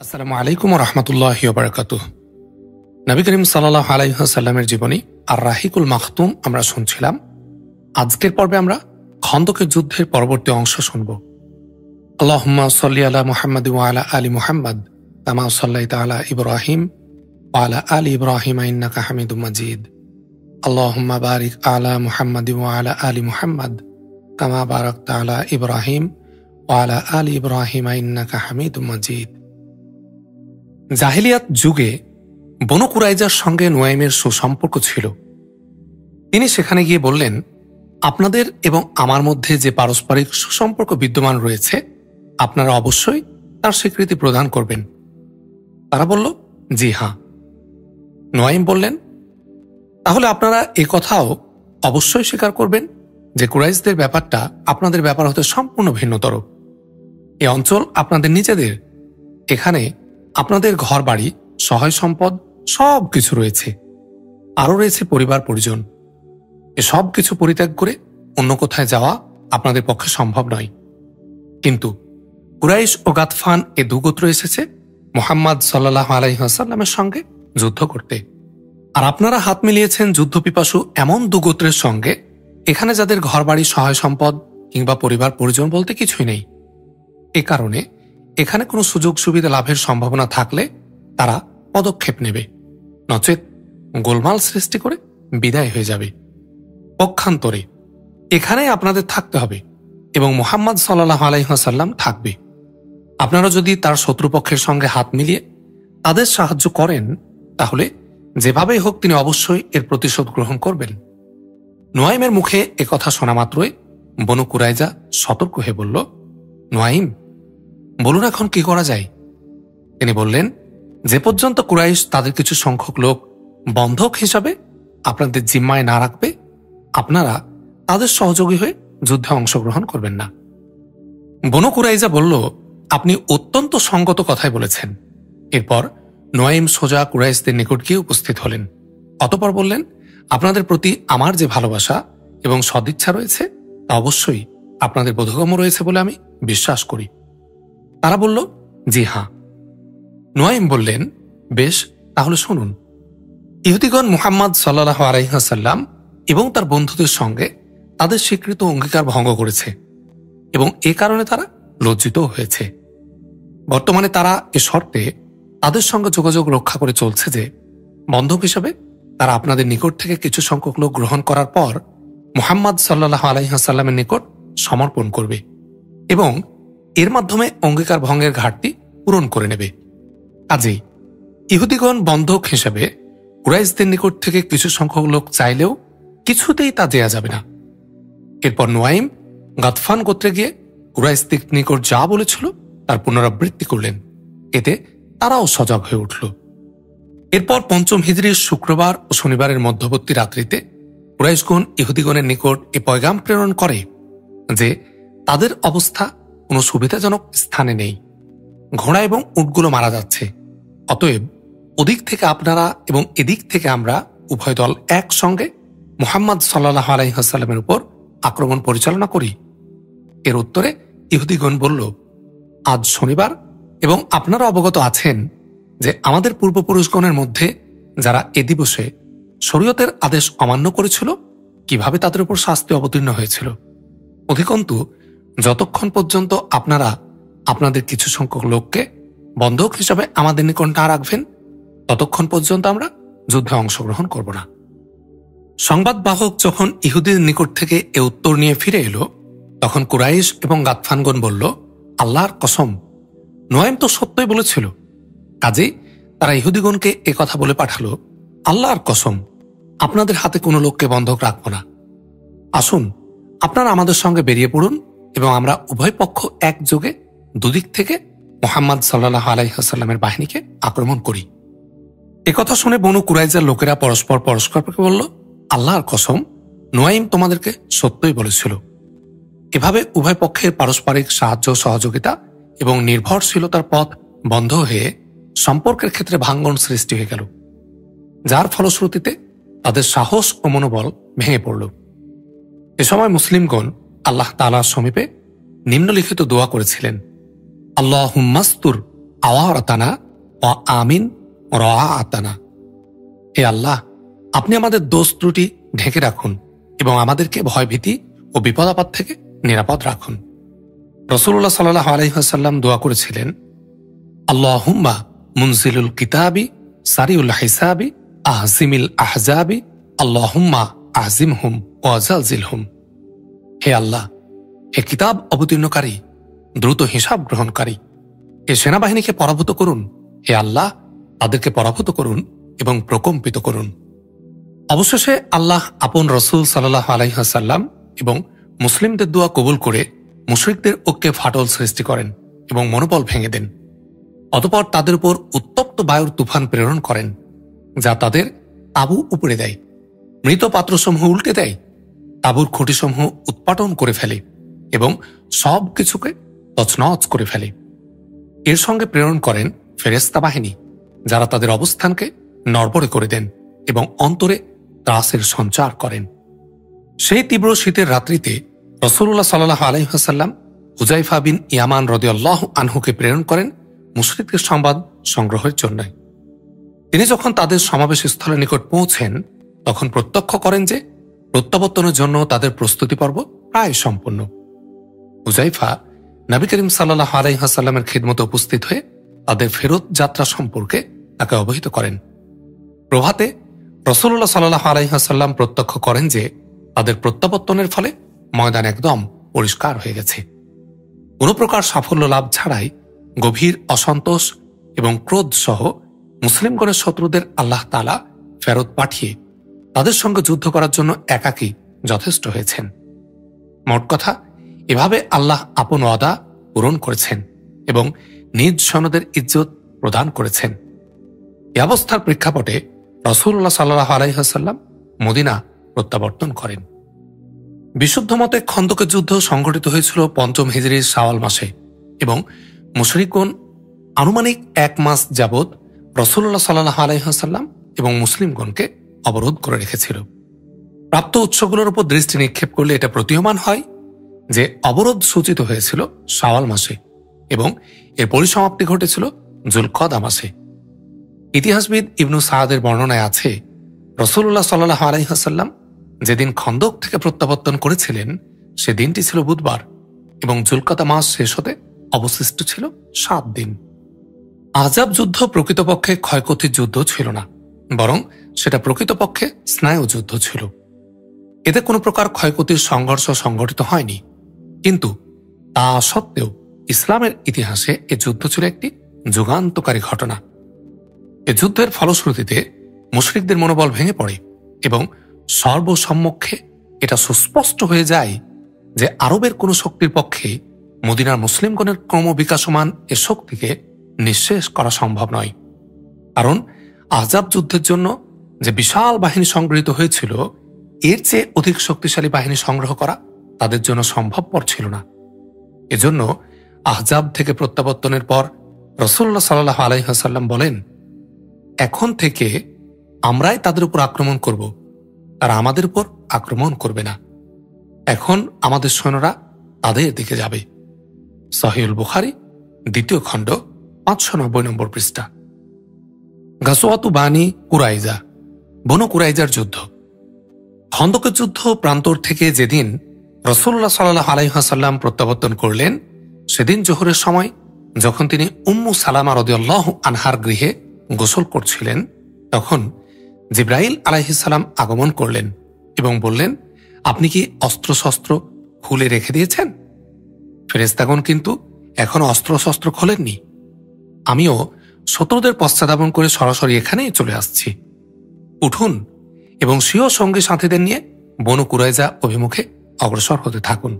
আসসালামু আলাইকুম ওয়া রাহমাতুল্লাহি ওয়া বারাকাতুহু। নবী করিম সাল্লাল্লাহু আলাইহি ওয়াসাল্লামের জীবনী আর রাহিকুল মাখতুম আমরা শুনছিলাম। আজকের পর্বে আমরা খন্দকের যুদ্ধের পরবর্তী অংশ শুনব। আল্লাহুম্মা সাল্লি আলা মুহাম্মাদ ওয়া আলা আলি মুহাম্মাদ কামা সাল্লাইতা আলা ইব্রাহিম ওয়া আলা আলি ইব্রাহিম ইন্নাকা হামিদুম মাজিদ। আল্লাহুম্মা বারিক আলা মুহাম্মাদ ওয়া আলা আলি মুহাম্মাদ কামা বারাকতা আলা ইব্রাহিম ওয়া আলা আলি ইব্রাহিম ইন্নাকা হামিদুম মাজিদ। জাহেলিয়াত যুগে বনু কুরাইজার সঙ্গে নুয়াইমের সুসম্পর্ক ছিল। তিনি সেখানে গিয়ে বললেন, আপনাদের এবং আমার মধ্যে যে পারস্পরিক সুসম্পর্ক বিদ্যমান রয়েছে, আপনারা অবশ্যই তার স্বীকৃতি প্রদান করবেন। তারা বলল, জি হ্যাঁ। নুয়াইম বললেন, তাহলে আপনারা এ কথাও অবশ্যই স্বীকার করবেন যে কুরাইশদের ব্যাপারটা আপনাদের ব্যাপার হতে সম্পূর্ণ ভিন্নতর। এ অঞ্চল আপনাদের নিজেদের, এখানে আপনাদের ঘর বাড়ি, সহায় সম্পদ সব কিছু রয়েছে, আরও রয়েছে পরিবার পরিজন। এসব কিছু পরিত্যাগ করে অন্য কোথায় যাওয়া আপনাদের পক্ষে সম্ভব নয়। কিন্তু কুরাইশ ও গাতফান এ দুগোত্র এসেছে মুহাম্মদ সাল্লাল্লাহু আলাইহি ওয়াসাল্লামের সঙ্গে যুদ্ধ করতে, আর আপনারা হাত মিলিয়েছেন যুদ্ধপিপাসু এমন দুগোত্রের সঙ্গে, এখানে যাদের ঘর বাড়ি, সহায় সম্পদ কিংবা পরিবার পরিজন বলতে কিছুই নেই। এ কারণে এখানে কোনো সুযোগ সুবিধা লাভের সম্ভাবনা থাকলে তারা পদক্ষেপ নেবে, নচেত গোলমাল সৃষ্টি করে বিদায় হয়ে যাবে। পক্ষান্তরে এখানেই আপনাদের থাকতে হবে এবং মুহাম্মদ সাল্লাল্লাহু আলাইহি ওয়াসাল্লাম থাকবে। আপনারা যদি তার শত্রুপক্ষের সঙ্গে হাত মিলিয়ে তাদের সাহায্য করেন, তাহলে যেভাবেই হোক তিনি অবশ্যই এর প্রতিশোধ গ্রহণ করবেন। নুয়াইমের মুখে একথা শোনা মাত্রই বনু কুরাইজা সতর্ক হয়ে বলল, নুয়াইম, বলুন এখন কি করা যায়? তিনি বললেন, যে পর্যন্ত কুরাইশ তাদের কিছু সংখ্যক লোক বন্ধক হিসাবে আপনাদের জিম্মায় না রাখবে, আপনারা তাদের সহযোগী হয়ে যুদ্ধে অংশগ্রহণ করবেন না। বনু কুরাইজা বলল, আপনি অত্যন্ত সঙ্গত কথাই বলেছেন। এরপর নুয়াইম সোজা কুরাইশদের নিকট গিয়ে উপস্থিত হলেন। অতঃপর বললেন, আপনাদের প্রতি আমার যে ভালোবাসা এবং সদিচ্ছা রয়েছে তা অবশ্যই আপনাদের বোধগম্য রয়েছে বলে আমি বিশ্বাস করি। তারা বলল, জি হ্যাঁ। নুয়াইম বললেন, বেশ, তাহলে শুনুন। ইহুদিগণ মুহাম্মদ সাল্লাল্লাহু আলাইহি ওয়াসাল্লাম এবং তার বন্ধুদের সঙ্গে তাদের স্বীকৃত অঙ্গীকার ভঙ্গ করেছে এবং এ কারণে তারা লজ্জিত হয়েছে। বর্তমানে তারা এ শর্তে তাদের সঙ্গে যোগাযোগ রক্ষা করে চলছে যে বন্ধক হিসাবে তারা আপনাদের নিকট থেকে কিছু সংখ্যক লোক গ্রহণ করার পর মুহাম্মদ সাল্লাল্লাহু আলাইহি ওয়াসাল্লামের নিকট সমর্পণ করবে এবং এর মাধ্যমে অঙ্গীকার ভঙ্গের ঘাটতি পূরণ করে নেবে। কাজেই ইহুদিগণ বন্ধক হিসেবে কুরাইশদের নিকট থেকে কিছু সংখ্যক লোক চাইলেও কিছুতেই তা দেয়া যাবে না। এরপর নুয়াইম গাতফান গোত্রে গিয়ে কুরাইশদের নিকট যা বলেছিল তার পুনরাবৃত্তি করলেন। এতে তারাও সজাগ হয়ে উঠল। এরপর পঞ্চম হিজরির শুক্রবার ও শনিবারের মধ্যবর্তী রাত্রিতে কুরাইশগণ ইহুদিগণের নিকট এ পয়গাম প্রেরণ করে যে তাদের অবস্থা কোনো সুবিধাজনক স্থানে নেই, ঘোড়া এবং উটগুলো মারা যাচ্ছে। অতএব ওদিক থেকে আপনারা এবং এদিক থেকে আমরা উভয় দল একসঙ্গে মুহাম্মদ সাল্লাল্লাহু আলাইহি ওয়াসাল্লামের উপর আক্রমণ পরিচালনা করি। এর উত্তরে ইহুদিগণ বলল, আজ শনিবার এবং আপনারা অবগত আছেন যে আমাদের পূর্বপুরুষগণের মধ্যে যারা এ দিবসে শরীয়তের আদেশ অমান্য করেছিল, কিভাবে তাদের উপর শাস্তি অবতীর্ণ হয়েছিল। অধিকন্তু যতক্ষণ পর্যন্ত আপনারা আপনাদের কিছু সংখ্যক লোককে বন্ধক হিসাবে আমাদের নিকট না রাখবেন, ততক্ষণ পর্যন্ত আমরা যুদ্ধে অংশগ্রহণ করব না। সংবাদবাহক যখন ইহুদির নিকট থেকে এ উত্তর নিয়ে ফিরে এলো, তখন কুরাইশ এবং গাতফানগণ বলল, আল্লাহর কসম, নুয়াইম তো সত্যই বলেছিল। কাজেই তারা ইহুদিগণকে এ কথা বলে পাঠালো, আল্লাহর কসম, আপনাদের হাতে কোনো লোককে বন্ধক রাখব না। আসুন, আপনারা আমাদের সঙ্গে বেরিয়ে পড়ুন এবং আমরা উভয় পক্ষ একযোগে দুদিক থেকে মুহাম্মদ সাল্লাল্লাহু আলাইহি ওয়াসাল্লামের বাহিনীকে আক্রমণ করি। একথা শুনে বনু কুরাইজার লোকেরা পরস্পরকে বলল, আল্লাহর কসম, নুয়াইম তোমাদেরকে সত্যই বলেছিল। এভাবে উভয় পক্ষের পারস্পরিক সাহায্য সহযোগিতা এবং নির্ভরশীলতার পথ বন্ধ হয়ে সম্পর্কের ক্ষেত্রে ভাঙ্গন সৃষ্টি হয়ে গেল, যার ফলশ্রুতিতে তাদের সাহস ও মনোবল ভেঙে পড়ল। এ সময় মুসলিমগণ আল্লাহ তাআলার সমীপে নিম্নলিখিত দোয়া করেছিলেন, আল্লাহুম্মাস্তুর আওয়ারাতানা ও আমিন রাআতানা। হে আল্লাহ, আপনি আমাদের দোষ ত্রুটি ঢেকে রাখুন এবং আমাদেরকে ভয়ভীতি ও বিপদাপদ থেকে নিরাপদ রাখুন। রাসূলুল্লাহ সাল্লাল্লাহু আলাইহি ওয়াসাল্লাম দোয়া করেছিলেন, আল্লাহুম্মা মুনজিলুল কিতাবি সারিউল হিসাবি আহজিমিল আহজাবি আল্লাহুম্মা আহজিমহুম ওয়া জালজিলহুম। হে আল্লাহ, হে কিতাব অবতীর্ণকারী, দ্রুত হিসাব গ্রহণকারী, হে সেনাবাহিনীকে পরাভূত করুন। হে আল্লাহ, তাদেরকে পরাভূত করুন এবং প্রকম্পিত করুন। অবশেষে আল্লাহ আপন রসুল সাল্লাল্লাহু আলাইহি ওয়াসাল্লাম এবং মুসলিমদের দোয়া কবুল করে মুশরিকদের ঐক্যে ফাটল সৃষ্টি করেন এবং মনোবল ভেঙে দেন। অতঃপর তাদের উপর উত্তপ্ত বায়ুর তুফান প্রেরণ করেন, যা তাদের তাঁবু উপড়ে দেয়, মৃত পাত্রসমূহ উল্টে দেয়, তাঁবুর খুঁটিসমূহ উৎপাটন করে ফেলে এবং সব কিছুকে তছনছ করে ফেলে। এর সঙ্গে প্রেরণ করেন ফেরেশতা বাহিনী, যারা তাদের অবস্থানকে নড়বড়ে করে দেন এবং অন্তরে ত্রাসের সঞ্চার করেন। সেই তীব্র শীতের রাত্রিতে রাসূলুল্লাহ সাল্লাল্লাহু আলাইহি ওয়াসাল্লাম হুযায়ফা বিন ইয়ামান রাদিয়াল্লাহু আনহুকে প্রেরণ করেন মুশরিকদের সংবাদ সংগ্রহের জন্য। তিনি যখন তাদের সমাবেশ স্থলের নিকট পৌঁছেন, তখন প্রত্যক্ষ করেন যে প্রত্যাবর্তনের জন্য তাদের প্রস্তুতি পর্ব প্রায় সম্পূর্ণ। হুযায়ফা নবী করিম সাল্লাল্লাহু আলাইহি ওয়াসাল্লামের খিদমতে উপস্থিত হয়ে তাদের ফেরত যাত্রা সম্পর্কে তাকে অবহিত করেন। প্রভাতে রাসূলুল্লাহ সাল্লাল্লাহু আলাইহি ওয়াসাল্লাম প্রত্যক্ষ করেন যে তাদের প্রত্যাবর্তনের ফলে ময়দান একদম পরিষ্কার হয়ে গেছে। কোন প্রকার সাফল্য লাভ ছাড়াই গভীর অসন্তোষ এবং ক্রোধ সহ মুসলিমগণের শত্রুদের আল্লাহ তাআলা ফেরত পাঠিয়ে তাদের সঙ্গে যুদ্ধ করার জন্য একাকী যথেষ্ট হয়েছেন। মোট কথা, এভাবে আল্লাহ আপন ওয়াদা পূরণ করেছেন এবং নিজ সনদের ইজ্জত প্রদান করেছেন। এ অবস্থার প্রেক্ষাপটে রাসূলুল্লাহ সাল্লাল্লাহু আলাইহি ওয়াসাল্লাম মদিনা প্রত্যাবর্তন করেন। বিশুদ্ধ মতে খন্দকের যুদ্ধ সংঘটিত হয়েছিল ৫ম হিজরির শাওয়াল মাসে এবং মুশরিকগণ আনুমানিক ১ মাস যাবৎ রাসূলুল্লাহ সাল্লাল্লাহু আলাইহি ওয়াসাল্লাম এবং মুসলিমগণকে অবরোধ করে রেখেছিল। প্রাপ্ত উৎসগুলোর উপর দৃষ্টি নিক্ষেপ করলে এটা প্রতীয়মান হয় যে অবরোধ সূচিত হয়েছিল শাওয়াল মাসে এবং এর পরিসমাপ্তি ঘটেছিল যুলকদা মাসে। ইতিহাসবিদ ইবনু সাআদের বর্ণনায় আছে, রাসূলুল্লাহ সাল্লাল্লাহু আলাইহি ওয়াসাল্লাম যেদিন খন্দক থেকে প্রত্যাবর্তন করেছিলেন সে দিনটি ছিল বুধবার এবং যুলকদা মাস শেষ হতে অবশিষ্ট ছিল ৭ দিন। আহজাব যুদ্ধ প্রকৃতপক্ষে ক্ষয়ক্ষতির যুদ্ধ ছিল না, বরং সেটা প্রকৃতপক্ষে স্নায়ু যুদ্ধ ছিল। এতে কোনো প্রকার ক্ষয়ক্ষতির সংঘর্ষ সংঘটিত হয়নি, কিন্তু তা সত্ত্বেও ইসলামের ইতিহাসে এ যুদ্ধ ছিল একটি যুগান্তকারী ঘটনা। এ যুদ্ধের ফলশ্রুতিতে মুশরিকদের মনোবল ভেঙে পড়ে এবং সর্বসম্মুখে এটা সুস্পষ্ট হয়ে যায় যে আরবের কোন শক্তির পক্ষে মদিনার মুসলিমগণের ক্রমবিকাশমান এ শক্তিকে নিঃশেষ করা সম্ভব নয়। কারণ আহজাব যুদ্ধের জন্য যে বিশাল বাহিনী সংগৃহীত হয়েছিল, এর চেয়ে অধিক শক্তিশালী বাহিনী সংগ্রহ করা তাদের জন্য সম্ভবপর ছিল না। এজন্য আহজাব থেকে প্রত্যাবর্তনের পর রাসূলুল্লাহ সাল্লাল্লাহু আলাইহি ওয়াসাল্লাম বলেন, এখন থেকে আমরাই তাদের উপর আক্রমণ করব, তারা আমাদের উপর আক্রমণ করবে না। এখন আমাদের সৈন্যরা তাদের দিকে যাবে। সহিহুল বুখারী ২য় খণ্ড ৫৯০ নম্বর পৃষ্ঠা। গাজওয়াতু বানি কুরাইজা, বনু কুরাইজার যুদ্ধ। খন্দকের যুদ্ধ প্রান্তর থেকে যেদিন রাসূলুল্লাহ সাল্লাল্লাহু আলাইহি ওয়াসাল্লাম প্রত্যাবর্তন করলেন, সেদিন জোহরের সময় যখন তিনি উম্মু সালামা রাদিয়াল্লাহু আনহার গৃহে গোসল করছিলেন, তখন জিবরাইল আলাইহিস সালাম আগমন করলেন এবং বললেন, আপনি কি অস্ত্রশস্ত্র খুলে রেখে দিয়েছেন? ফেরেশতাগণ কিন্তু এখনো অস্ত্রশস্ত্র খোলেননি। আমিও শত্রুদের পশ্চাদাবন করে সরাসরি এখানেই চলে আসছি। উঠুন এবং স্বীয় সঙ্গী সাথীদের নিয়ে বনু কুরাইজা অভিমুখে অগ্রসর হতে থাকুন।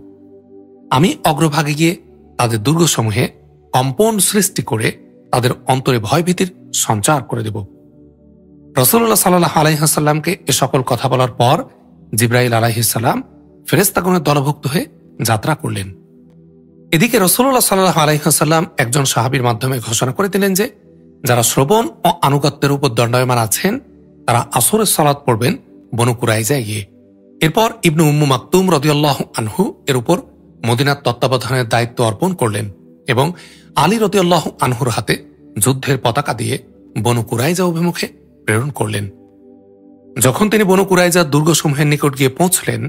আমি অগ্রভাগে গিয়ে তাদের দুর্গসমূহে কম্পন সৃষ্টি করে তাদের অন্তরে ভয়ভীতির সঞ্চার করে দেব। রাসূলুল্লাহ সাল্লাল্লাহু আলাইহি ওয়াসাল্লামকে এ সকল কথা বলার পর জিবরাইল আলাইহিস সালাম ফেরেশতাগণের দলভুক্ত হয়ে যাত্রা করলেন। এদিকে রাসূলুল্লাহ সাল্লাল্লাহু আলাইহি ওয়াসাল্লাম একজন সাহাবীর মাধ্যমে ঘোষণা করে দিলেন যে যারা শ্রবণ ও আনুগত্যের উপর দণ্ডায়মান আছেন তারা আসরের সালাত পড়বেন বনু কুরাইজায় গিয়ে। এরপর ইবনু উম্মু মাকতুম রাদিয়াল্লাহু আনহু এর উপর মদিনার তত্ত্বাবধানের দায়িত্ব অর্পণ করলেন এবং আলী রাদিয়াল্লাহু আনহুর হাতে যুদ্ধের পতাকা দিয়ে বনু কুরাইজা অভিমুখে প্রেরণ করলেন। যখন তিনি বনু কুরাইজার দুর্গসমূহের নিকট গিয়ে পৌঁছলেন,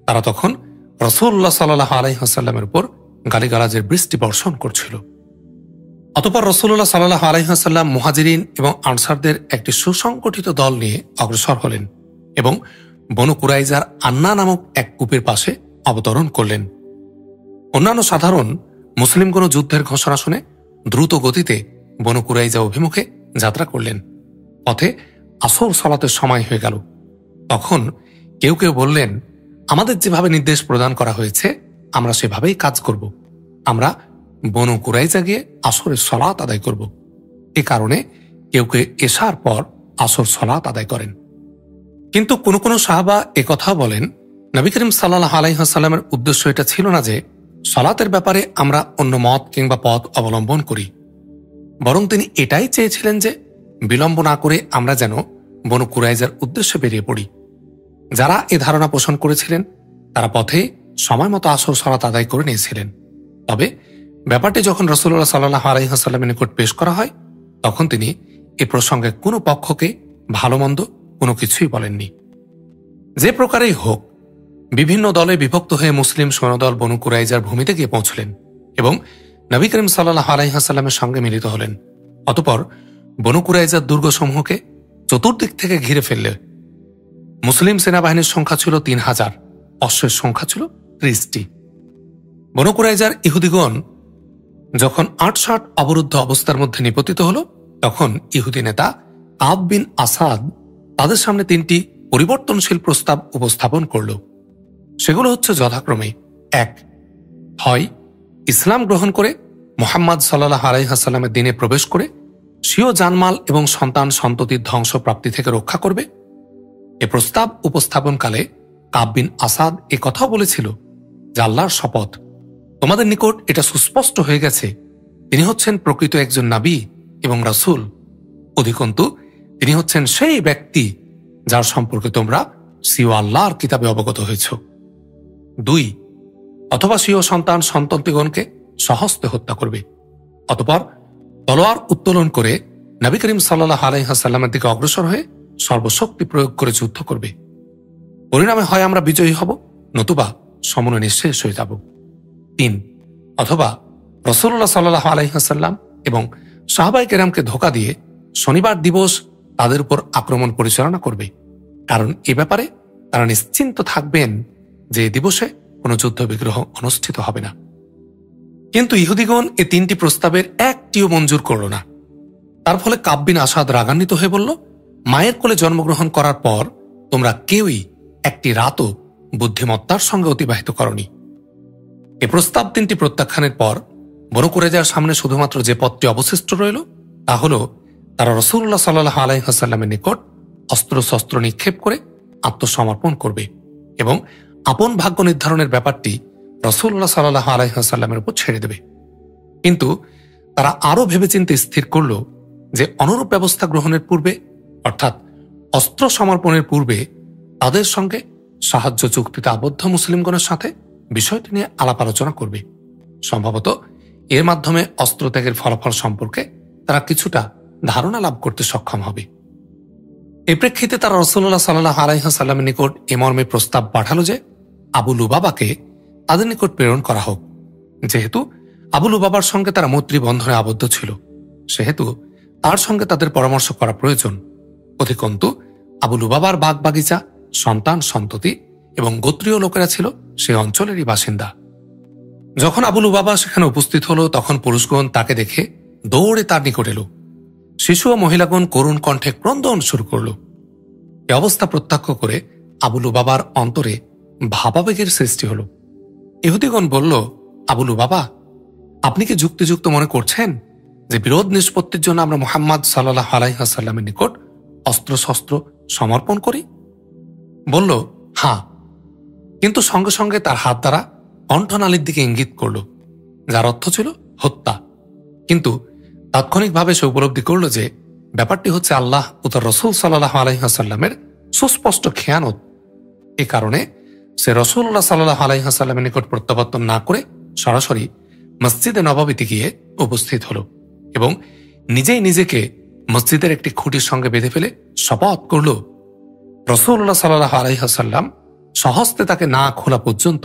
তারা তখন রাসূলুল্লাহ সাল্লাল্লাহু আলাইহি ওয়াসাল্লামের উপর গালিগালাজের বৃষ্টি বর্ষণ করছিল। অতঃপর রাসূলুল্লাহ সাল্লাল্লাহু আলাইহি ওয়াসাল্লাম মুহাজিরিন এবং আনসারদের একটি সুসংগঠিত দল নিয়ে অগ্রসর হলেন এবং বনু কুরাইজার আন্না নামক এক কূপের পাশে অবতরণ করলেন। অন্যান্য সাধারণ মুসলিমগণ যুদ্ধের ঘোষণা শুনে দ্রুত গতিতে বনু কুরাইজা অভিমুখে যাত্রা করলেন। পথে আসর সালাতের সময় হয়ে গেল। তখন কেউ কেউ বললেন, আমাদের যেভাবে নির্দেশ প্রদান করা হয়েছে আমরা সেভাবেই কাজ করব। আমরা বনু কুরাইজা গিয়ে আসরের সালাত আদায় করব। এ কারণে কেউ কেউ এশার পর আসর সালাত আদায় করেন। কিন্তু কোন কোন সাহাবা একথা বলেন, নবী করিম সাল্লাল্লাহু আলাইহি ওয়াসাল্লামের উদ্দেশ্য এটা ছিল না যে সালাতের ব্যাপারে আমরা অন্য মত কিংবা পথ অবলম্বন করি, বরং তিনি এটাই চেয়েছিলেন যে বিলম্ব না করে আমরা যেন বনু কুরাইজার উদ্দেশ্যে বেরিয়ে পড়ি। যারা এ ধারণা পোষণ করেছিলেন তারা পথে সময় মতো আসর সালাত আদায় করে নিয়েছিলেন। তবে ব্যাপারটি যখন রাসূলুল্লাহ সাল্লাল্লাহু আলাইহি ওয়াসাল্লামের নিকট পেশ করা হয়, তখন তিনি এ প্রসঙ্গে কোনো পক্ষকে ভালো মন্দ কোনো কিছুই বলেননি। যে প্রকারেই হোক, বিভিন্ন দলে বিভক্ত হয়ে মুসলিম সৈন্যদল বনু কুরাইজার ভূমিতে গিয়ে পৌঁছলেন এবং নবী করিম সাল্লাল্লাহু আলাইহি ওয়াসাল্লামের সঙ্গে মিলিত হলেন। অতঃপর বনু কুরাইজার দুর্গসমূহকে চতুর্দিক থেকে ঘিরে ফেললে মুসলিম সেনাবাহিনীর সংখ্যা ছিল ৩,০০০, অশ্বের সংখ্যা ছিল ৩০টি। বনু কুরাইজার ইহুদিগণ যখন ৮ অবরুদ্ধ অবস্থার মধ্যে নিপতিত হল, তখন ইহুদি নেতা কাব বিন আসাদ তাদের সামনে ৩টি পরিবর্তনশীল প্রস্তাব উপস্থাপন করল। সেগুলো হচ্ছে যথাক্রমে: ১, হয় ইসলাম গ্রহণ করে মুহাম্মদ সাল্লাল্লাহু আলাইহি ওয়াসাল্লামের দ্বীনে প্রবেশ করে স্বীয় জানমাল এবং সন্তান সন্ততির ধ্বংস প্রাপ্তি থেকে রক্ষা করবে। এ প্রস্তাব উপস্থাপনকালে কাব বিন আসাদ এ কথাও বলেছিল যে আল্লাহর শপথ, তোমাদের নিকট এটা সুস্পষ্ট হয়ে গেছে তিনি হচ্ছেন প্রকৃত একজন নবী এবং রাসূল, অধিকন্তু তিনি হচ্ছেন সেই ব্যক্তি যার সম্পর্কে তোমরা স্বীয় আল্লাহর কিতাবে অবগত হয়েছ। ২, অথবা স্বীয় সন্তান সন্ততিগণকে সহস্তে হত্যা করবে, অতঃপর তলোয়ার উত্তোলন করে নবী করিম সাল্লাল্লাহু আলাইহি ওয়াসাল্লামের দিকে অগ্রসর হয়ে সর্বশক্তি প্রয়োগ করে যুদ্ধ করবে। পরিণামে হয় আমরা বিজয়ী হব, নতুবা সমনে নিঃশেষ হয়ে যাব। ৩, অথবা রাসূলুল্লাহ সাল্লাল্লাহু আলাইহি ওয়াসাল্লাম এবং সাহাবায়ে কেরামকে ধোঁকা দিয়ে শনিবার দিবস তাদের উপর আক্রমণ পরিচালনা করবে, কারণ এ ব্যাপারে তারা নিশ্চিন্ত থাকবেন যে এ দিবসে কোনো যুদ্ধ বিগ্রহ অনুষ্ঠিত হবে না। কিন্তু ইহুদিগণ এ ৩টি প্রস্তাবের একটিও মঞ্জুর করল না। তার ফলে কাব বিন আসাদ রাগান্বিত হয়ে বলল, মায়ের কোলে জন্মগ্রহণ করার পর তোমরা কেউই একটি রাতও বুদ্ধিমত্তার সঙ্গে অতিবাহিত করনি। এ প্রস্তাব ৩টি প্রত্যাখ্যানের পর বনু কুরাইজার সামনে শুধুমাত্র যে পথটি অবশিষ্ট রইল তা হল তারা রাসূলুল্লাহ সাল্লাল্লাহু আলাইহি ওয়াসাল্লামের নিকট অস্ত্রশস্ত্র নিক্ষেপ করে আত্মসমর্পণ করবে এবং আপন ভাগ্য নির্ধারণের ব্যাপারটি রাসূলুল্লাহ সাল্লাল্লাহু আলাইহি ওয়াসাল্লামের উপর ছেড়ে দেবে। কিন্তু তারা আরও ভেবেচিন্তে স্থির করল যে অনুরূপ ব্যবস্থা গ্রহণের পূর্বে, অর্থাৎ অস্ত্র সমর্পণের পূর্বে তাদের সঙ্গে সাহায্য চুক্তিতে আবদ্ধ মুসলিমগণের সাথে বিষয়টি নিয়ে আলাপ আলোচনা করবে। সম্ভবত এর মাধ্যমে অস্ত্রত্যাগের ফলাফল সম্পর্কে তারা কিছুটা ধারণা লাভ করতে সক্ষম হবে। এই প্রেক্ষিতে তারা রাসূলুল্লাহ সাল্লাল্লাহু আলাইহি ওয়াসাল্লামের নিকট এ মর্মে প্রস্তাব পাঠালো যে আবু লুবাবাকে তাদের নিকট প্রেরণ করা হোক। যেহেতু আবু লুবাবার সঙ্গে তারা মৈত্রী বন্ধনে আবদ্ধ ছিল, সেহেতু তার সঙ্গে তাদের পরামর্শ করা প্রয়োজন। অধিকন্তু আবু লুবাবার বাগ বাগিচা, সন্তান সন্ততি এবং গোত্রীয় লোকেরা ছিল সেই অঞ্চলেরই বাসিন্দা। যখন আবু লুবাবা সেখানে উপস্থিত হল, তখন পুরুষগণ তাকে দেখে দৌড়ে তার নিকট এলো। শিশু ও মহিলাগণ করুণ কণ্ঠে ক্রন্দন শুরু করল। এ অবস্থা প্রত্যক্ষ করে আবু লুবাবার অন্তরে ভাবাবেগের সৃষ্টি হল। ইহুদিগণ বলল, আবু লুবাবা, আপনি কি যুক্তিযুক্ত মনে করছেন যে বিরোধ নিষ্পত্তির জন্য আমরা মুহাম্মদ সাল্লাল্লাহু আলাইহি ওয়াসাল্লামের নিকট অস্ত্রশস্ত্র সমর্পণ করি? বলল, হ্যাঁ, কিন্তু সঙ্গে সঙ্গে তার হাত দ্বারা কণ্ঠনালীর দিকে ইঙ্গিত করল, যার অর্থ ছিল হত্যা। কিন্তু তাৎক্ষণিকভাবে সে উপলব্ধি করল যে ব্যাপারটি হচ্ছে আল্লাহ ও তার রাসূল সাল্লাল্লাহু আলাইহি ওয়াসাল্লামের সুস্পষ্ট খেয়ানত। এ কারণে সে রাসূলুল্লাহ সাল্লাল্লাহু আলাইহি ওয়াসাল্লামের নিকট প্রত্যাবর্তন না করে সরাসরি মসজিদে নববীতে গিয়ে উপস্থিত হল এবং নিজেই নিজেকে মসজিদের একটি খুঁটির সঙ্গে বেঁধে ফেলে শপথ করল, রাসূলুল্লাহ সাল্লাল্লাহু আলাইহি ওয়াসাল্লাম স্বহস্তে তাকে না খোলা পর্যন্ত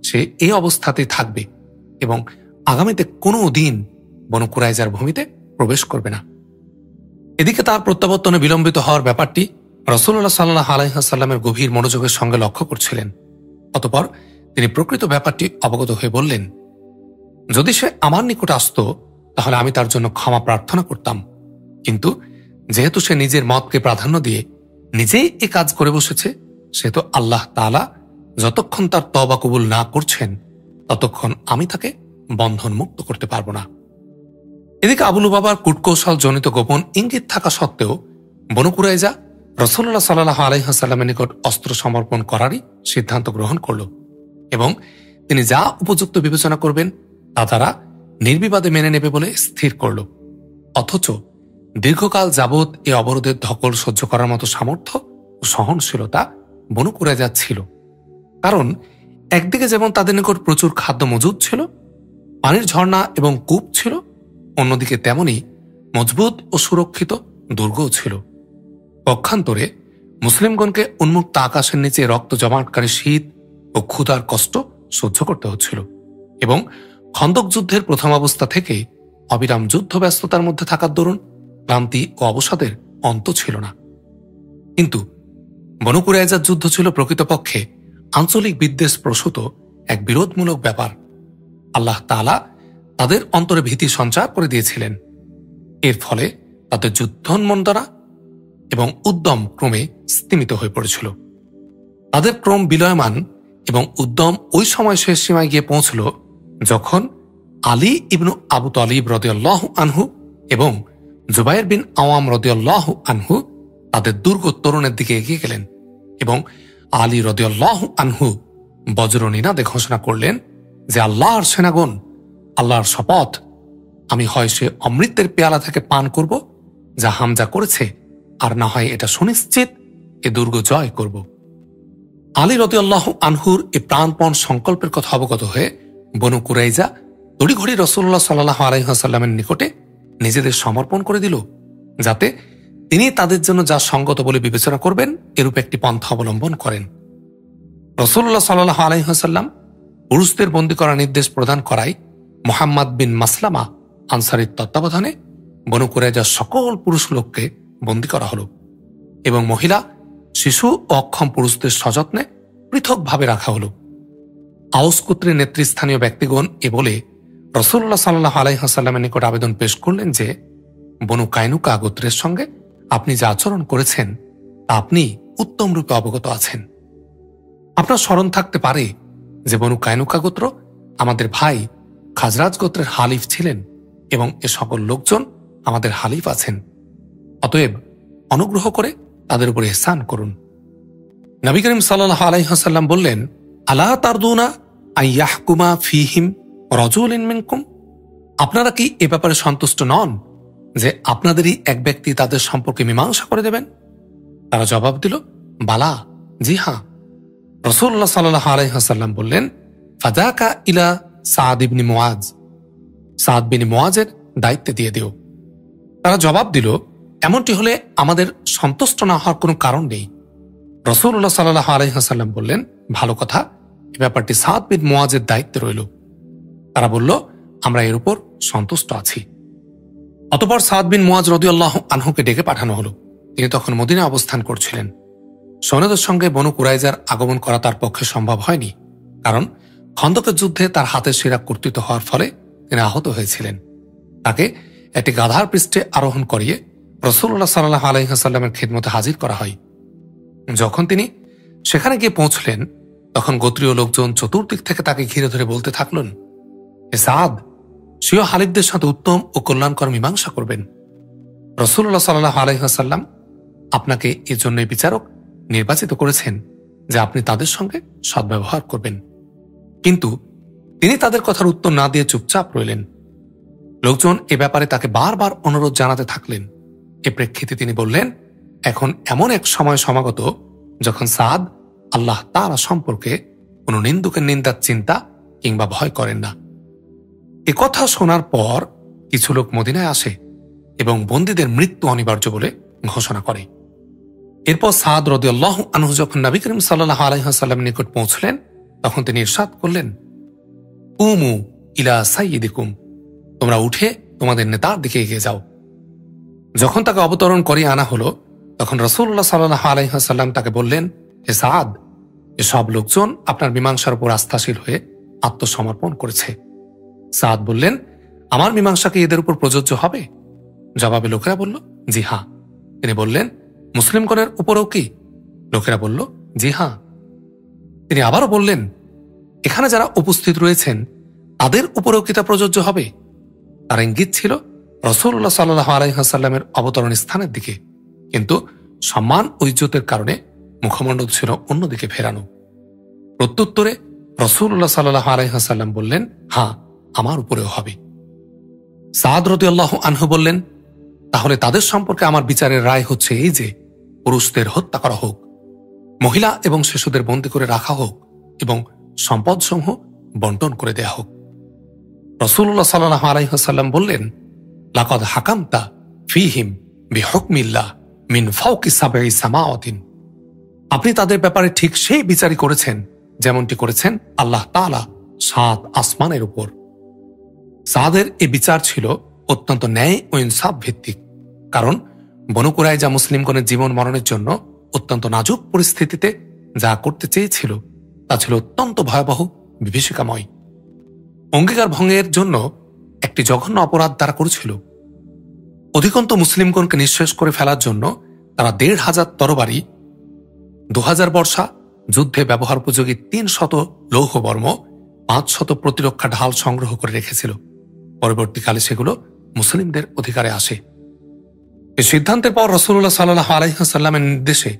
সে এই অবস্থাতেই থাকবে এবং আগামীতে কোনো দিন বনু কুরাইজার ভূমিতে প্রবেশ করবে না। এদিকে তার প্রত্যাবর্তনে বিলম্বিত হওয়ার ব্যাপারটি রাসূলুল্লাহ সাল্লাল্লাহু আলাইহি ওয়াসাল্লামের গভীর মনোযোগের সঙ্গে লক্ষ্য করছিলেন। অতঃপর তিনি প্রকৃত ব্যাপারটি অবগত হয়ে বললেন, যদি সে আমার নিকট আসত তাহলে আমি তার জন্য ক্ষমা প্রার্থনা করতাম, কিন্তু যেহেতু সে নিজের মতকে প্রাধান্য দিয়ে নিজেই এ কাজ করে বসেছে, সে তো আল্লাহ তাআলা যতক্ষণ তার তওবা কবুল না করছেন ততক্ষণ আমি তাকে বন্ধন মুক্ত করতে পারব না। এদিকে আবু লুবাবার কূটকৌশল জনিত গোপন ইঙ্গিত থাকা সত্ত্বেও বনু কুরাইজা রাসূলুল্লাহ সাল্লাল্লাহু আলাইহি ওয়াসাল্লামের নিকট অস্ত্র সমর্পণ করারই সিদ্ধান্ত গ্রহণ করল এবং তিনি যা উপযুক্ত বিবেচনা করবেন তা তারা নির্বিবাদে মেনে নেবে বলে স্থির করল। অথচ দীর্ঘকাল যাবৎ এ অবরোধের ধকল সহ্য করার মতো সামর্থ্য ও সহনশীলতা বনু কুরাইজার ছিল। কারণ একদিকে যেমন তাদের নিকট প্রচুর খাদ্য মজুদ ছিল, পানির ঝর্ণা এবং কূপ ছিল, অন্যদিকে তেমনি মজবুত ও সুরক্ষিত দুর্গও ছিল। পক্ষান্তরে মুসলিমগণকে উন্মুক্ত আকাশের নিচে রক্ত জমাটকারী শীত ও ক্ষুধার কষ্ট সহ্য করতে হচ্ছিল এবং খন্দক যুদ্ধের প্রথম অবস্থা থেকে অবিরাম যুদ্ধ ব্যস্ততার মধ্যে থাকার দরুন ক্লান্তি ও অবসাদের অন্ত ছিল না। কিন্তু বনু কুরাইজার যুদ্ধ ছিল প্রকৃতপক্ষে আঞ্চলিক বিদ্বেষ প্রসূত এক বিরোধমূলক ব্যাপার। আল্লাহ তাআলা তাদের অন্তরে ভীতি সঞ্চার করে দিয়েছিলেন। এর ফলে তাদের যুদ্ধোন্মন্দনা এবং উদ্যম ক্রমে স্তিমিত হয়ে পড়েছিল। তাদের ক্রম বিলয়মান এবং উদ্যম ওই সময় শেষ সীমায় গিয়ে পৌঁছল যখন আলী ইবনু আবু তালিব রাদিয়াল্লাহু আনহু এবং জুবাইর বিন আওয়াম রাদিয়াল্লাহু আনহু তাদের দুর্গ তরুণের দিকে এগিয়ে গেলেন এবং আলী রাদিয়াল্লাহু আনহু বজ্রনিনাদে ঘোষণা করলেন যে, আল্লাহর সেনাগণ, আল্লাহর শপথ, আমি হয় সে অমৃতের পেয়ালা থেকে পান করব যা হামজা করেছে, আর না হয় এটা সুনিশ্চিত এ দুর্গ জয় করব। আলী রাদিয়াল্লাহু আনহুর এ প্রাণপণ সংকল্পের কথা অবগত হয়ে বনু কুরাইজা তড়িঘড়ি রাসূলুল্লাহ সাল্লাল্লাহু আলাইহি ওয়াসাল্লামের নিকটে নিজেদের সমর্পণ করে দিল, যাতে তিনি তাদের জন্য যা সঙ্গত বলে বিবেচনা করবেন এরূপ একটি পন্থা অবলম্বন করেন। রাসূলুল্লাহ সাল্লাল্লাহু আলাইহি ওয়াসাল্লাম পুরুষদের বন্দী করার নির্দেশ প্রদান করায় মুহাম্মদ বিন মাসলামা আনসারীর তত্ত্বাবধানে বনু কুরাইজার সকল পুরুষ লোককে বন্দী করা হল এবং মহিলা, শিশু ও অক্ষম পুরুষদের সযত্নে পৃথকভাবে রাখা হল। আউস গোত্রের নেতৃস্থানীয় ব্যক্তিগণ এ বলে রাসূলুল্লাহ সাল্লাল্লাহু আলাইহি ওয়াসাল্লামের নিকট আবেদন পেশ করলেন যে, বনু কায়নুকা গোত্রের সঙ্গে আপনি যা আচরণ করেছেন তা আপনি উত্তম রূপে অবগত আছেন। আপনার স্মরণ থাকতে পারে যে বনু কায়নুকা গোত্র আমাদের ভাই খাজরাজ গোত্রের হালিফ ছিলেন এবং এ সকল লোকজন আমাদের হালিফ আছেন। অতএব অনুগ্রহ করে তাদের উপর ইহসান করুন। নবী করিম সাল্লাল্লাহু আলাইহি ওয়াসাল্লাম বললেন, আলা তারদুনা আইয়াহকুমা ফিহিম রাজুলুন মিনকুম, আপনারা কি এ ব্যাপারে সন্তুষ্ট নন যে আপনাদেরই এক ব্যক্তি তাদের সম্পর্কে মীমাংসা করে দেবেন? তারা জবাব দিল, বালা, জি হ্যাঁ। রাসূলুল্লাহ সাল্লাল্লাহু আলাইহি ওয়াসাল্লাম বললেন, ফাদাকা ইলা সাদ ইবনে মুআজ, সাদ বিন মুআজের দায়িত্বে দিয়ে দিও। তারা জবাব দিল, এমনটি হলে আমাদের সন্তুষ্ট না হওয়ার কোনো কারণ নেই। রাসূলুল্লাহ সাল্লাল্লাহু আলাইহি ওয়াসাল্লাম বললেন, ভালো কথা, এই ব্যাপারটি সাদ বিন মুআজের দায়িত্বে রইল। তারা বলল, আমরা এর উপর সন্তুষ্ট আছি। অতঃপর সাদ বিন মুআজ রাদিয়াল্লাহু আনহুকে ডেকে পাঠানো হলো। তিনি তখন মদিনায় অবস্থান করছিলেন। সৈন্যদের সঙ্গে বনু কুরাইজার আগমন করা তার পক্ষে সম্ভব হয়নি, কারণ খন্দকের যুদ্ধে তার হাতের শিরা কর্তৃত হওয়ার ফলে তিনি আহত হয়েছিলেন। তাকে একটি গাধার পৃষ্ঠে আরোহণ করিয়ে রাসূলুল্লাহ সাল্লাল্লাহু আলাইহি ওয়াসাল্লামের খিদমতে হাজির করা হয়। যখন তিনি সেখানে গিয়ে পৌঁছলেন তখন গোত্রীয় লোকজন চতুর্দিক থেকে তাকে ঘিরে ধরে বলতে থাকলেন, হে সাদ, স্বীয় হালিফদের সাথে উত্তম ও কল্যাণকর মীমাংসা করবেন। রাসূলুল্লাহ সাল্লাল্লাহু আলাইহি ওয়াসাল্লাম আপনাকে এর জন্য বিচারক নির্বাচিত করেছেন যে আপনি তাদের সঙ্গে সদ্ব্যবহার করবেন। কিন্তু তিনি তাদের কথার উত্তর না দিয়ে চুপচাপ রইলেন। লোকজন এ ব্যাপারে তাকে বারবার অনুরোধ জানাতে থাকলেন। এ প্রেক্ষিতে তিনি বললেন, এখন এমন এক সময় সমাগত যখন সাদ আল্লাহ তাআলা সম্পর্কে কোনো নিন্দুকের নিন্দার চিন্তা কিংবা ভয় করেন না। এ কথা শোনার পর কিছু লোক মদিনায় আসে এবং বন্দীদের মৃত্যু অনিবার্য বলে ঘোষণা করে। এরপর সাদ রাদিয়াল্লাহু আনহু যখন নবী করিম সাল্লাল্লাহু আলাইহি ওয়াসাল্লামের নিকট পৌঁছলেন, তখন তিনি ইরশাদ করলেন, কুমু ইলা সাইয়্যিদিকুম, তোমরা উঠে তোমাদের নেতার দিকে এগিয়ে যাও। যখন তাকে অবতরণ করিয়ে আনা হলো, তখন রাসূলুল্লাহ সাল্লাল্লাহু আলাইহি ওয়াসাল্লাম তাকে বললেন, হে সাদ, এসব লোকজন আপনার মীমাংসার উপর আস্থাশীল হয়ে আত্মসমর্পণ করেছে। সাদ বললেন, আমার মীমাংসা কি এদের উপর প্রযোজ্য হবে? জবাবে লোকেরা বলল, জি হ্যাঁ। তিনি বললেন, মুসলিমগণের উপরও কি? লোকেরা বলল, জি হ্যাঁ। তিনি আবারও বললেন, এখানে যারা উপস্থিত রয়েছেন তাদের উপরেও কি তা প্রযোজ্য হবে? তার ইঙ্গিত ছিল রাসূলুল্লাহ সাল্লাল্লাহু আলাইহি ওয়াসাল্লামের অবতরণ স্থানের দিকে, কিন্তু সম্মান ও ইজ্জতের কারণে মুখমণ্ডল ছিল অন্যদিকে ফেরানো। প্রত্যুত্তরে রাসূলুল্লাহ সাল্লাল্লাহু আলাইহি ওয়াসাল্লাম বললেন, হ্যাঁ, আমার উপরেও হবে। সাদ রাদিয়াল্লাহু আনহু বললেন, তাহলে তাদের সম্পর্কে আমার বিচারের রায় হচ্ছে এই যে, পুরুষদের হত্যা করা হোক, মহিলা এবং শিশুদের বন্দী করে রাখা হোক এবং সম্পদসমূহ বন্টন করে দেয়া হোক। রাসূলুল্লাহ সাল্লাল্লাহু আলাইহি ওয়াসাল্লাম বললেন, লাকাদ হাকামতা ফীহিম বিহুকমিল্লাহ মিন ফাওকি সাবঈ সামাওয়াতিন, আপনি তাদের ব্যাপারে ঠিক সেই বিচারই করেছেন যেমনটি করেছেন আল্লাহ তাআলা ৭ আসমানের উপর। সাদের এই বিচার ছিল অত্যন্ত ন্যায় ও ইনসাফ ভিত্তিক, কারণ বনু কুরাইজা মুসলিমগণের জীবন মরণের জন্য অত্যন্ত নাজুক পরিস্থিতিতে যা করতে চেয়েছিল তা ছিল অত্যন্ত ভয়াবহ, বিভীষিকাময়। অঙ্গীকার ভঙ্গের জন্য একটি জঘন্য অপরাধ তারা করেছিল। অধিকন্ত মুসলিমগণকে নিঃশেষ করে ফেলার জন্য তারা ১৫০০ তরবারি, ২০০০ বর্ষা, যুদ্ধে ব্যবহার উপযোগী ৩০০ লৌহবর্ম, ৫০০ প্রতিরক্ষা ঢাল সংগ্রহ করে রেখেছিল। পরবর্তীকালে সেগুলো মুসলিমদের অধিকারে আসে। এই সিদ্ধান্তের পর রাসূলুল্লাহ সাল্লাল্লাহু আলাইহি ওয়াসাল্লামের নির্দেশে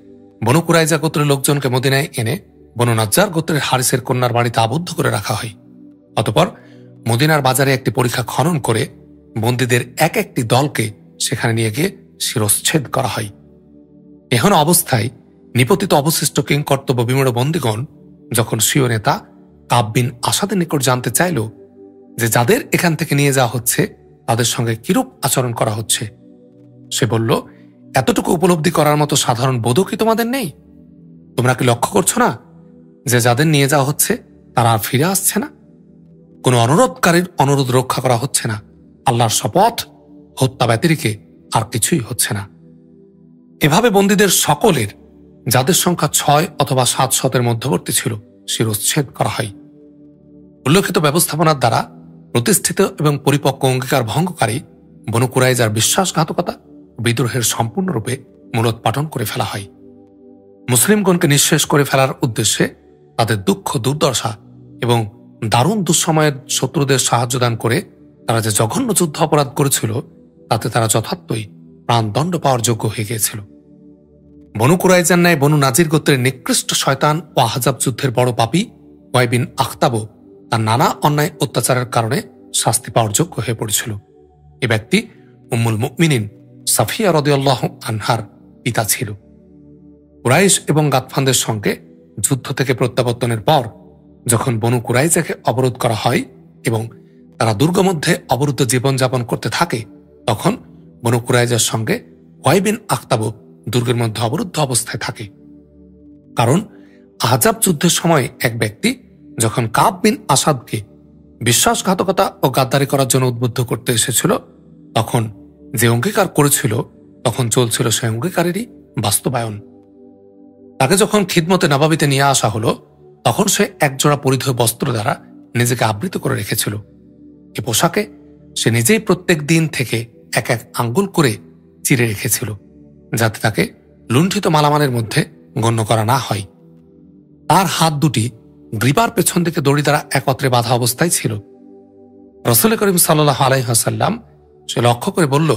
বনু কুরাইজা গোত্রের লোকজনকে মদিনায় এনে বনু নাজ্জার গোত্রের হারিসের কন্যার বাড়িতে আবদ্ধ করে রাখা হয়। অতঃপর মদিনার বাজারে একটি পরিখা খনন করে বন্দীদের এক একটি দলকে সেখানে নিয়ে গিয়ে শিরশ্ছেদ করা হয়। এহেন অবস্থায় নিপতিত অবশিষ্ট কিংকর্তব্য বিমূঢ় বন্দীগণ যখন স্বীয় নেতা কাব বিন আসাদের নিকট জানতে চাইল যে যাদের এখান থেকে নিয়ে যাওয়া হচ্ছে তাদের সঙ্গে কিরূপ আচরণ করা হচ্ছে, সে বলল, এতটুকু উপলব্ধি করার মতো সাধারণ বোধও কি তোমাদের নেই? তোমরা কি লক্ষ্য করছো না যে যাদের নিয়ে যাওয়া হচ্ছে তারা আর ফিরে আসছে না? কোনো অনুরোধকারীর অনুরোধ রক্ষা করা হচ্ছে না। আল্লাহর শপথ, হত্যা ব্যতিরেকে আর কিছুই হচ্ছে না। এভাবে বন্দীদের সকলের, যাদের সংখ্যা ৬ অথবা ৭০০-এর মধ্যবর্তী ছিল, শিরশ্ছেদ করা হয়। উল্লেখিত ব্যবস্থাপনার দ্বারা প্রতিষ্ঠিত এবং পরিপক্ক অঙ্গীকার ভঙ্গকারী বনু কুরাইজার বিশ্বাসঘাতকতা বিদ্রোহের সম্পূর্ণরূপে মূলোৎপাটন করে ফেলা হয়। মুসলিমগণকে নিঃশেষ করে ফেলার উদ্দেশ্যে তাদের দুঃখ দুর্দশা এবং দারুণ দুঃসময়ের শত্রুদের সাহায্য দান করে তারা যে জঘন্য যুদ্ধ অপরাধ করেছিল তাতে তারা যথার্থই প্রাণদণ্ড পাওয়ার যোগ্য হয়ে গিয়েছিল। বনু কুরাইজার ন্যায় বনু নাজির গোত্রের নিকৃষ্ট শয়তান ও আহজাব যুদ্ধের বড় পাপী ওয়াই বিন আখতাবও তার নানা অন্যায় অত্যাচারের কারণে শাস্তি পাওয়ার যোগ্য হয়ে পড়েছিল। এ ব্যক্তি উম্মুল মুমিনিন সাফিয়া রাদিয়াল্লাহু আনহার পিতা ছিল। কুরাইশ এবং গাতফানদের সঙ্গে যুদ্ধ থেকে প্রত্যাবর্তনের পর যখন বনু কুরাইজাকে অবরোধ করা হয় এবং তারা দুর্গমধ্যে অবরুদ্ধ জীবনযাপন করতে থাকে, তখন বনু কুরাইজার সঙ্গে ওয়াই বিন আখতাবও দুর্গের মধ্যে অবরুদ্ধ অবস্থায় থাকে। কারণ আহজাব যুদ্ধের সময় এক ব্যক্তি যখন কাব বিন আসাদকে বিশ্বাসঘাতকতা ও গাদ্দারি করার জন্য উদ্বুদ্ধ করতে এসেছিল, তখন যে অঙ্গীকার করেছিল তখন চলছিল সেই অঙ্গীকারেরই বাস্তবায়ন। তাকে যখন খিদমতে নবাবিতে নিয়ে আসা হলো, তখন সে একজোড়া পরিধেয় বস্ত্র দ্বারা নিজেকে আবৃত করে রেখেছিল। এ পোশাকে সে নিজেই প্রত্যেক দিন থেকে এক এক আঙ্গুল করে চিরে রেখেছিল, যাতে তাকে লুণ্ঠিত মালামালের মধ্যে গণ্য করা না হয়। তার হাত দুটি গ্রীবার পেছন দিকে দড়ি দ্বারা একত্রে বাঁধা অবস্থায় ছিল। রাসূল করিম সাল্লাল্লাহু আলাইহি ওয়াসাল্লাম সে লক্ষ্য করে বলল,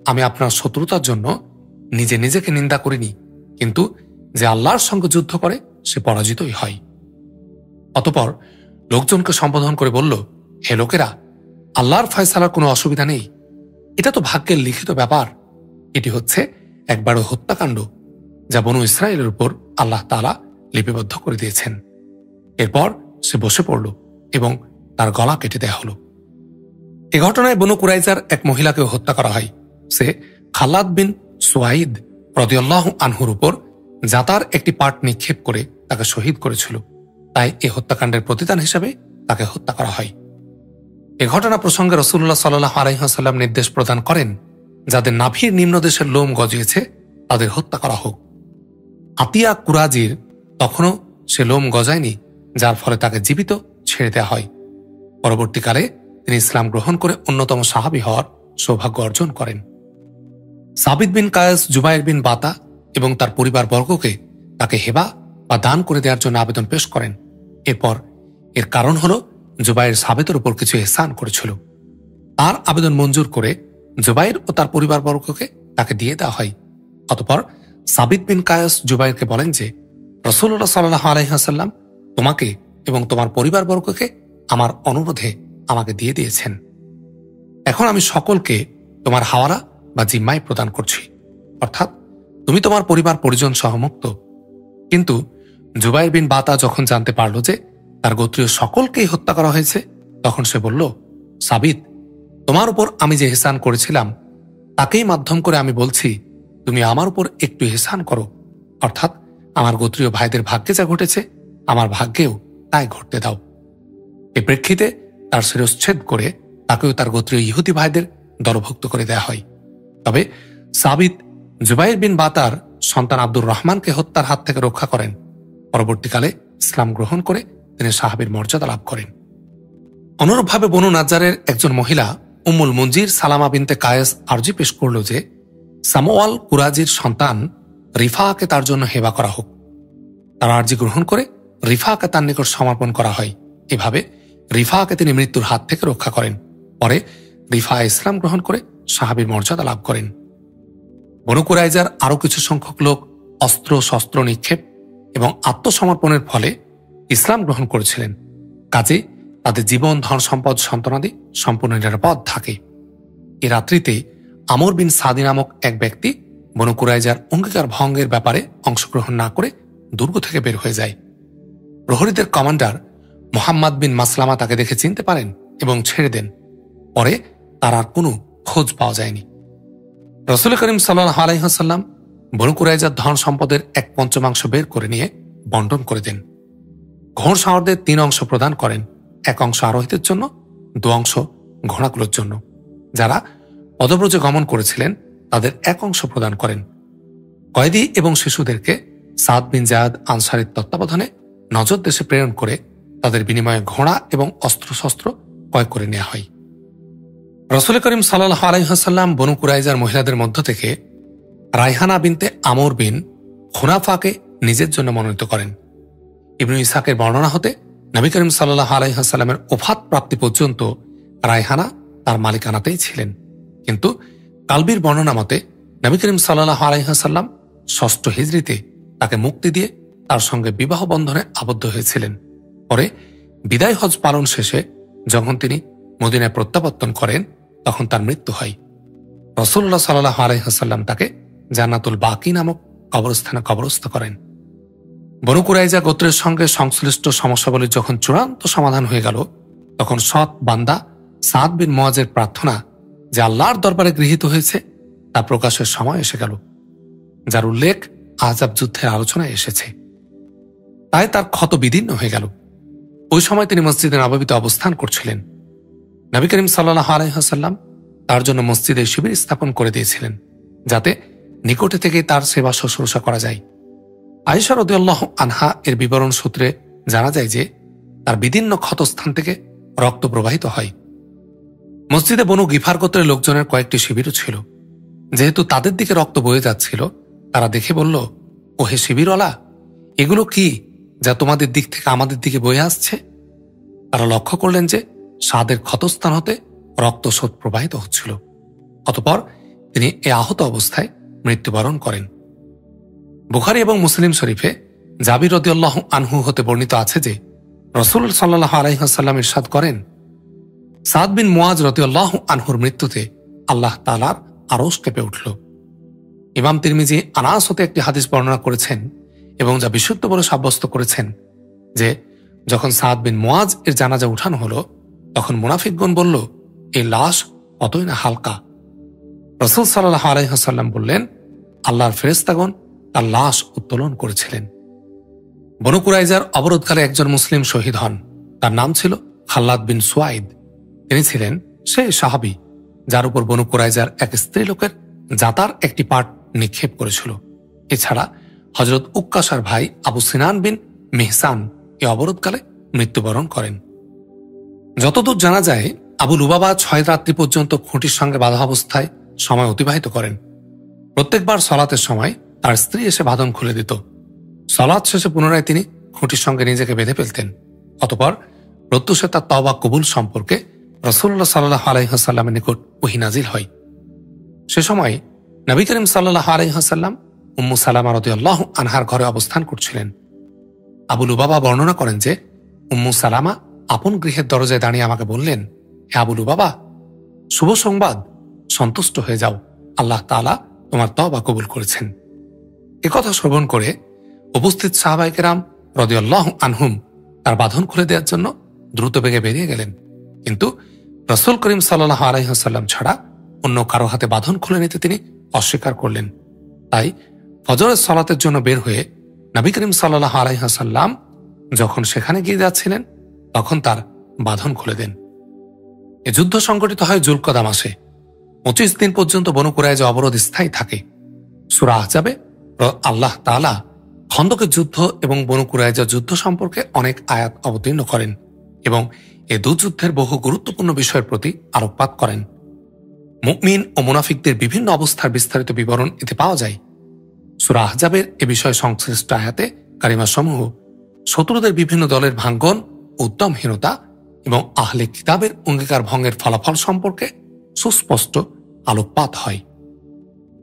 আমি আপনার শত্রুতার জন্য নিজেকে নিন্দা করিনি, কিন্তু যে আল্লাহর সঙ্গে যুদ্ধ করে সে পরাজিতই হয়। অতঃপর লোকজনকে সম্বোধন করে বলল, হে লোকেরা, আল্লাহর ফয়সালার কোনো অসুবিধা নেই। এটা তো ভাগ্যের লিখিত ব্যাপার। এটি হচ্ছে এক বড় হত্যাকাণ্ড যা বনু ইসরায়েলের উপর আল্লাহ তাআলা লিপিবদ্ধ করে দিয়েছেন। এরপর সে বসে পড়ল এবং তার গলা কেটে দেয়া হলো। এ ঘটনায় বনু কুরাইজার এক মহিলাকেও হত্যা করা হয় সে খাল্লাদ বিন সুয়াইদ রাদিয়াল্লাহু আনহুর উপর জাতার একটি পাট নিক্ষেপ করে তাকে শহীদ করেছিল। তাই এ হত্যাকাণ্ডের প্রতিদান হিসেবে তাকে হত্যা করা হয়। এ ঘটনা প্রসঙ্গে রাসূলুল্লাহ সাল্লাল্লাহু আলাইহি ওয়াসাল্লাম নির্দেশ প্রদান করেন, যাদের নাভির নিম্নদেশের লোম গজিয়েছে তাদের হত্যা করা হোক। আতিয়া কুরাজির তখনও সে লোম গজায়নি, যার ফলে তাকে জীবিত ছেড়ে দেওয়া হয়। পরবর্তীকালে তিনি ইসলাম গ্রহণ করে অন্যতম সাহাবী হওয়ার সৌভাগ্য অর্জন করেন। সাবিত বিন কায়েস জুবাইর বিন বাতা এবং তার পরিবারবর্গকে তাকে হেবা বা দান করে দেওয়ার জন্য আবেদন পেশ করেন। এরপর এর কারণ হল জুবাইর সাবেতের উপর কিছু ইহসান করেছিল। তার আবেদন মঞ্জুর করে জুবাইর ও তার পরিবারবর্গকে তাকে দিয়ে দেওয়া হয়। অতঃপর সাবিত বিন কায়েস জুবাইরকে বলেন যে, রাসূলুল্লাহ সাল্লাল্লাহু আলাইহি ওয়াসাল্লাম তোমাকে এবং তোমার পরিবারবর্গকে আমার অনুরোধে আমাকে দিয়ে দিয়েছেন। এখন আমি সকলকে তোমার হাওয়ালা বা জিম্মায় প্রদান করছি, অর্থাৎ তুমি তোমার পরিবার পরিজন সহ মুক্ত। কিন্তু জুবাইর বিন বাতা যখন জানতে পারল যে তার গোত্রীয় সকলকেই হত্যা করা হয়েছে, তখন সে বলল, সাবিত, তোমার উপর আমি যে ইহসান করেছিলাম তাকেই মাধ্যম করে আমি বলছি, তুমি আমার উপর একটু ইহসান করো, অর্থাৎ আমার গোত্রীয় ভাইদের ভাগ্যে যা ঘটেছে আমার ভাগ্যেও তাই ঘটতে দাও। এ প্রেক্ষিতে তার শিরশ্ছেদ করে তাকেও তার গোত্রীয় ইহুদি ভাইদের দলভুক্ত করে দেয়া হয়। তবে সাবিত জুবাইর বিন বাতার সন্তান আব্দুর রহমানকে হত্যার হাত থেকে রক্ষা করেন। পরবর্তীকালে ইসলাম গ্রহণ করে তিনি সাহাবীর মর্যাদা লাভ করেন। অনুরূপভাবে বনু নাজ্জারের একজন মহিলা উম্মুল মুনজির সালামা বিনতে কায়েস আরজি পেশ করল যে, সামওয়াল কুরাজির সন্তান রিফাকে তার জন্য হেবা করা হোক। তার আরজি গ্রহণ করে রিফাকে তার নিকট সমর্পণ করা হয়। এভাবে রিফাকে তিনি মৃত্যুর হাত থেকে রক্ষা করেন। পরে রিফা ইসলাম গ্রহণ করে সাহাবীর মর্যাদা লাভ করেন। বনু কুরাইজার আরও কিছু সংখ্যক লোক অস্ত্র শস্ত্র নিক্ষেপ এবং আত্মসমর্পণের ফলে ইসলাম গ্রহণ করেছিলেন। কাজে তাদের জীবন ধন সম্পদ সন্তানাদি সম্পূর্ণ নিরাপদ থাকে। এ রাত্রিতে আমর বিন সাদি নামক এক ব্যক্তি বনু কুরাইজার অঙ্গীকার ভঙ্গের ব্যাপারে অংশগ্রহণ না করে দুর্গ থেকে বের হয়ে যায়। প্রহরীদের কমান্ডার মুহাম্মদ বিন মাসলামা তাকে দেখে চিনতে পারেন এবং ছেড়ে দেন। পরে তার আর কোনো খোঁজ পাওয়া যায়নি। রাসূল করিম সাল্লাল্লাহু আলাইহি ওয়াসাল্লাম বনু কুরাইজার ধন সম্পদের 1/5 বের করে নিয়ে বন্টন করে দেন। ঘোড়সাওয়ারদের 3 অংশ প্রদান করেন, 1 অংশ আরোহীদের জন্য, 2 অংশ ঘোড়াগুলোর জন্য। যারা পদব্রজে গমন করেছিলেন তাদের 1 অংশ প্রদান করেন। কয়েদি এবং শিশুদেরকে সাদ বিন জায়াদ আনসারীর তত্ত্বাবধানে নজর দেশে প্রেরণ করে তাদের বিনিময়ে ঘোড়া এবং অস্ত্রশস্ত্র ক্রয় করে নেওয়া হয়। রাসূল করিম সাল্লাল্লাহু আলাইহি ওয়াসাল্লাম বনু কুরাইজার মহিলাদের মধ্য থেকে রায়হানা বিনতে আমর বিন খুনাফাকে নিজের জন্য মনোনীত করেন। ইবনু ইসহাকের বর্ণনা হতে নবী করিম সাল্লাল্লাহু আলাইহি ওয়াসাল্লামের ওফাত প্রাপ্তি পর্যন্ত রায়হানা তার মালিকানাতেই ছিলেন। কিন্তু কালবির বর্ণনা মতে নবী করিম সাল্লাল্লাহু আলাইহি ওয়াসাল্লাম 6ষ্ঠ হিজরিতে তাকে মুক্তি দিয়ে তার সঙ্গে বিবাহ বন্ধনে আবদ্ধ হয়েছিলেন। পরে বিদায় হজ পালন শেষে যখন তিনি মদিনায় প্রত্যাবর্তন করেন তখন তার মৃত্যু হয়। রাসূলুল্লাহ সাল্লাল্লাহু আলাইহি ওয়াসাল্লাম তাকে জান্নাতুল বাকি নামক কবরস্থানে কবরস্থ করেন। বনু কুরাইজা গোত্রের সঙ্গে সংশ্লিষ্ট সমস্যাগুলির যখন চূড়ান্ত সমাধান হয়ে গেল, তখন সৎ বান্দা সাদ বিন মুআজের প্রার্থনা যে আল্লাহর দরবারে গৃহীত হয়েছে তা প্রকাশের সময় এসে গেল, যার উল্লেখ আহজাব যুদ্ধের আলোচনায় এসেছে। তাই তার ক্ষত বিদীর্ণ হয়ে গেল। ওই সময় তিনি মসজিদে নববীতে অবস্থান করছিলেন। নবী করিম সাল্লাল্লাহু আলাইহি ওয়াসাল্লাম তার জন্য মসজিদে শিবির স্থাপন করে দিয়েছিলেন, যাতে নিকটে থেকে তার সেবা শুশ্রূষা করা যায়। আয়েশা রাদিয়াল্লাহু আনহা এর বিবরণ সূত্রে জানা যায় যে তার বিদীর্ণ ক্ষতস্থান থেকে রক্ত প্রবাহিত হয়। মসজিদে বনু গিফার গোত্রের লোকজনের কয়েকটি শিবিরও ছিল। যেহেতু তাদের দিকে রক্ত বয়ে যাচ্ছিল, তারা দেখে বলল, ও হে শিবিরওয়ালা, এগুলো কি যা তোমাদের দিক থেকে আমাদের দিকে বয়ে আসছে? তারা লক্ষ্য করলেন যে সাদের ক্ষতস্থান হতে রক্তস্রোত প্রবাহিত হচ্ছিল। অতঃপর তিনি এ আহত অবস্থায় মৃত্যুবরণ করেন। বুখারী এবং মুসলিম শরীফে জাবির রাদিয়াল্লাহু আনহু হতে বর্ণিত আছে যে রাসূল সাল্লাল্লাহু আলাইহি ওয়াসাল্লাম ইরশাদ করেন, সাদ বিন মুআজ রাদিয়াল্লাহু আনহুর মৃত্যুতে আল্লাহ তাআলার আরশ কেঁপে উঠল। ইমাম তিরমিজি আনাস হতে একটি হাদিস বর্ণনা করেছেন এবং যা বিশুদ্ধ বলে সাব্যস্ত করেছেন যে যখন সাদ বিন মুআজ এর জানাজা উঠানো হলো, তখন মুনাফিকগণ বলল, এই লাশ কতই না হালকা। রাসূল সাল্লাল্লাহু আলাইহি ওয়াসাল্লাম বললেন, আল্লাহর ফেরেশতাগণ তার লাশ উত্তোলন করেছিলেন। বনু কুরাইজার অবরোধকালে একজন মুসলিম শহীদ হন। তার নাম ছিল খাল্লাদ বিন সুয়াইদ। তিনি ছিলেন সেই সাহাবী যার উপর বনু কুরাইজার এক স্ত্রীলোকের জাতার একটি পাট নিক্ষেপ করেছিল। এছাড়া হযরত উক্কাশার ভাই আবু সিনান বিন মিহসান এ অবরোধকালে মৃত্যুবরণ করেন। যতদূর জানা যায়, আবু লুবাবা 6 রাত্রি পর্যন্ত খুঁটির সঙ্গে বাঁধা অবস্থায় সময় অতিবাহিত করেন। প্রত্যেকবার সলাতের সময় তার স্ত্রী এসে বাঁধন খুলে দিত। সলাত শেষে পুনরায় তিনি খুঁটির সঙ্গে নিজেকে বেঁধে ফেলতেন। অতঃপর প্রত্যুষে তার তওবা কবুল সম্পর্কে রাসূলুল্লাহ সাল্লাল্লাহু আলাইহি ওয়াসাল্লামের নিকট ওহী নাজিল হয়। সে সময় নবী করিম সাল্লাল্লাহু আলাইহি ওয়াসাল্লাম উম্মু সালামা রাদিয়াল্লাহু আনহার ঘরে অবস্থান করছিলেন। আবু লুবাবা বর্ণনা করেন যে উম্মু সালামা আপন গৃহের দরজায় দাঁড়িয়ে আমাকে বললেন, হে আবু লুবাবা, শুভ সংবাদ, সন্তুষ্ট হয়ে যাও, আল্লাহ তাআলা তোমার তওবা কবুল করেছেন। একথা শ্রবণ করে উপস্থিত সাহাবায়ে কেরাম রাদিয়াল্লাহু আনহুম তার বাঁধন খুলে দেওয়ার জন্য দ্রুত বেগে বেরিয়ে গেলেন। কিন্তু রাসূল করিম সাল্লাল্লাহু আলাইহি ওয়াসাল্লাম ছাড়া অন্য কারো হাতে বাঁধন খুলে নিতে তিনি অস্বীকার করলেন। তাই ফজরের সালাতের জন্য বের হয়ে নবী করিম সাল্লাল্লাহু আলাইহি ওয়াসাল্লাম যখন সেখানে গিয়ে যাচ্ছিলেন, তখন তার বাঁধন খুলে দেন। এ যুদ্ধ সংঘটিত হয় যুলকদা মাসে। 25 দিন পর্যন্ত বনু কুরাইজা অবরোধ স্থায়ী থাকে। সূরা আহজাবে আল্লাহ তাআলা খন্দকের যুদ্ধ এবং বনু কুরাইজা যুদ্ধ সম্পর্কে অনেক আয়াত অবতীর্ণ করেন এবং এ দু যুদ্ধের বহু গুরুত্বপূর্ণ বিষয়ের প্রতি আলোকপাত করেন। মুমিন ও মুনাফিকদের বিভিন্ন অবস্থার বিস্তারিত বিবরণ এতে পাওয়া যায়। সূরা আহজাবের এ বিষয়ে সংশ্লিষ্ট আয়াতে কারিমা সমূহ শত্রুদের বিভিন্ন দলের ভাঙ্গন, উদ্যমহীনতা এবং আহলে কিতাবের অঙ্গীকার ভঙ্গের ফলাফল সম্পর্কে সুস্পষ্ট আলোকপাত হয়।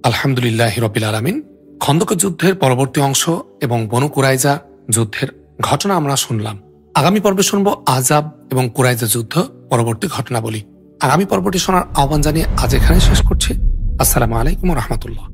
আলহামদুলিল্লাহি রাব্বিল আলামিন। খন্দকের যুদ্ধের পরবর্তী অংশ এবং বনু কুরাইজা যুদ্ধের ঘটনা আমরা শুনলাম। আগামী পর্বে শুনব আহজাব এবং কুরাইজা যুদ্ধ পরবর্তী ঘটনাবলী। আগামী পর্বটি শোনার আহ্বান জানিয়ে আজ এখানে শেষ করছি। আসসালামু আলাইকুম ওয়া রাহমাতুল্লাহ।